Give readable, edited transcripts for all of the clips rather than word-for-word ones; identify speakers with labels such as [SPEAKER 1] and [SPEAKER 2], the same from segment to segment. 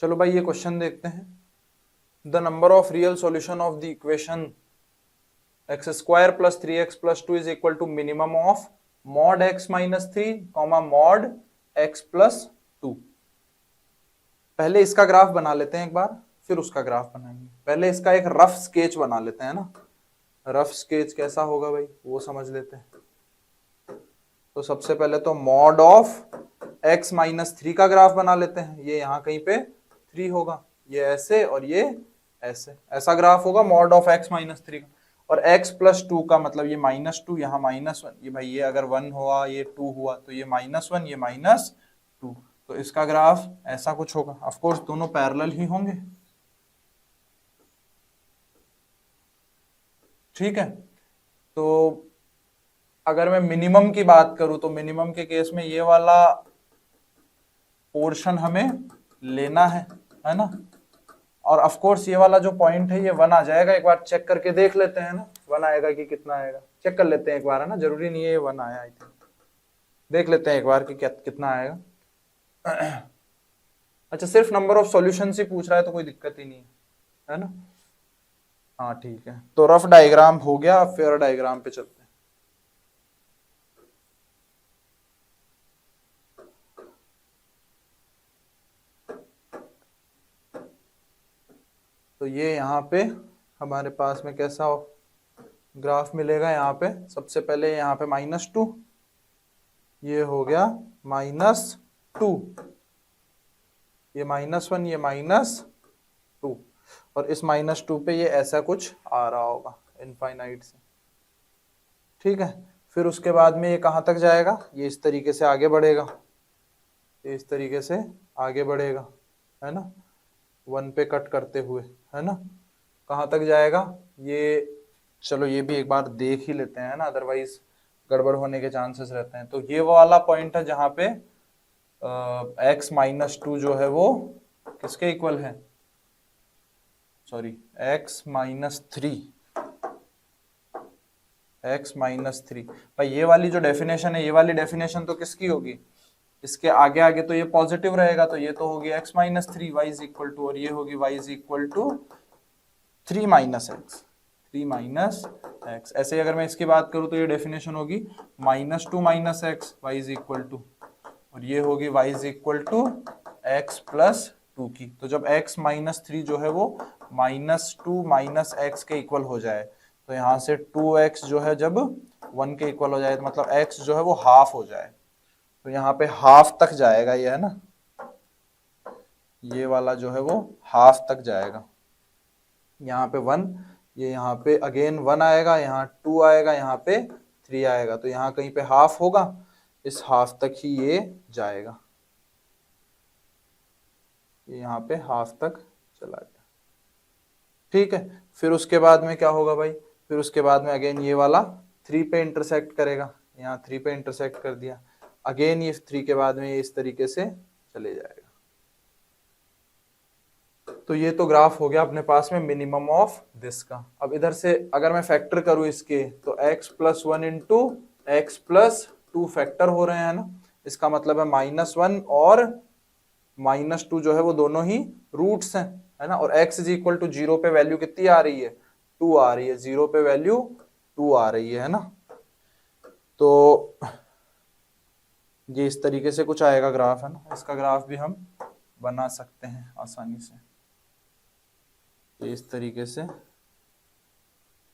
[SPEAKER 1] चलो भाई ये क्वेश्चन देखते हैं। The number of real solution of the equation x square plus 3x plus 2 is equal to minimum of mod x minus 3 comma mod x plus 2। पहले इसका graph बना लेते हैं एक बार, फिर उसका ग्राफ बनाएंगे। पहले इसका एक रफ स्केच बना लेते हैं ना। रफ स्केच कैसा होगा भाई वो समझ लेते हैं। तो सबसे पहले तो मॉड ऑफ x माइनस 3 का ग्राफ बना लेते हैं। ये यहाँ कहीं पे 3 होगा, ये ऐसे और ये ऐसे, ऐसा ग्राफ होगा मॉड ऑफ x माइनस 3 का। और x प्लस 2 का मतलब ये -2, यहाँ -1, ये भाई ये अगर 1 हुआ ये 2 हुआ तो ये -1 ये -2, तो इसका ग्राफ ऐसा कुछ होगा। ऑफ कोर्स दोनों पैरेलल ही होंगे, ठीक है। तो अगर मैं मिनिमम की बात करूं तो मिनिमम के केस में ये वाला पोर्शन हमें लेना है ना। और ऑफ कोर्स ये वाला जो पॉइंट है ये 1 आ जाएगा। एक बार चेक करके देख लेते हैं ना 1 आएगा कि कितना आएगा, चेक कर लेते हैं एक बार, है ना। जरूरी नहीं है ये 1 आया, आई थिंक देख लेते हैं एक बार कि कितना आएगा। अच्छा सिर्फ नंबर ऑफ सॉल्यूशंस ही पूछ रहा है तो कोई दिक्कत ही नहीं है ना। हाँ ठीक है, तो रफ डायग्राम हो गया, अब फेयर डायग्राम पे चलते हैं। तो ये यहाँ पे हमारे पास में कैसा ग्राफ मिलेगा। यहाँ पे सबसे पहले यहाँ पे -2, ये हो गया -2, ये -1 ये -2, और इस -2 पे ये ऐसा कुछ आ रहा होगा इनफाइनाइट से, ठीक है। फिर उसके बाद में ये कहाँ तक जाएगा, ये इस तरीके से आगे बढ़ेगा, ये इस तरीके से आगे बढ़ेगा, है ना, 1 पे कट करते हुए, है ना। कहाँ तक जाएगा ये, चलो ये भी एक बार देख ही लेते हैं ना, अदरवाइज गड़बड़ होने के चांसेस रहते हैं। तो ये वो वाला पॉइंट है जहां पे x माइनस 2 जो है वो किसके इक्वल है, sorry x minus 3, x minus 3। भाई ये वाली जो डेफिनेशन है, ये वाली डेफिनेशन तो किसकी होगी, इसके आगे आगे तो ये पॉजिटिव रहेगा, तो ये तो होगी x minus 3 y is equal to, और ये होगी y is equal to 3 minus x, 3 minus x. ऐसे अगर मैं इसकी बात करूं तो ये डेफिनेशन होगी -2 minus x y is equal to, और ये होगी y is equal to x plus 2 की। तो जब x माइनस 3 जो है वो -2 माइनस एक्स के इक्वल हो जाए, तो यहाँ से 2x जो है जब 1 के इक्वल हो जाए, तो मतलब x जो है वो हाफ हो जाए, तो यहाँ पे हाफ तक जाएगा ये, है ना, ये वाला जो है वो हाफ तक जाएगा। यहाँ पे 1, ये यहाँ पे अगेन 1 आएगा, यहाँ 2 आएगा, यहाँ पे 3 आएगा, तो यहाँ कहीं पे हाफ होगा, इस हाफ तक ही ये जाएगा, ये यहाँ पे हाफ तक चला गया, ठीक है। फिर उसके बाद में क्या होगा भाई, फिर उसके बाद में अगेन ये वाला 3 पे इंटरसेक्ट करेगा, यहाँ 3 पे इंटरसेक्ट कर दिया, अगेन ये 3 के बाद में ये इस तरीके से चले जाएगा। तो ये तो ग्राफ हो गया अपने पास में मिनिमम ऑफ दिस का। अब इधर से अगर मैं फैक्टर करूं इसके, तो x plus 1 into x plus 2 factor हो रहे हैं ना, इसका मतलब है -1 और -2 जो है वो दोनों ही रूट्स हैं, है ना। और x इज इक्वल टू 0 पे वैल्यू कितनी आ रही है, 2 आ रही है, 0 पे वैल्यू 2 आ रही है ना। तो ये इस तरीके से कुछ आएगा ग्राफ, है ना। इसका ग्राफ भी हम बना सकते हैं आसानी से, इस तरीके से,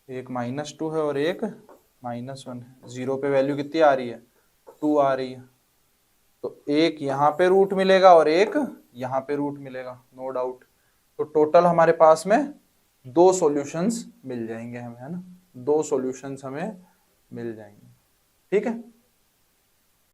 [SPEAKER 1] एक -2 है और एक -1 है, 0 पे वैल्यू कितनी आ रही है, 2 आ रही है, तो एक यहाँ पे रूट मिलेगा और एक यहाँ पे रूट मिलेगा, नो डाउट। तो टोटल हमारे पास में 2 सॉल्यूशंस मिल जाएंगे हमें, है ना, 2 सॉल्यूशंस हमें मिल जाएंगे, ठीक है।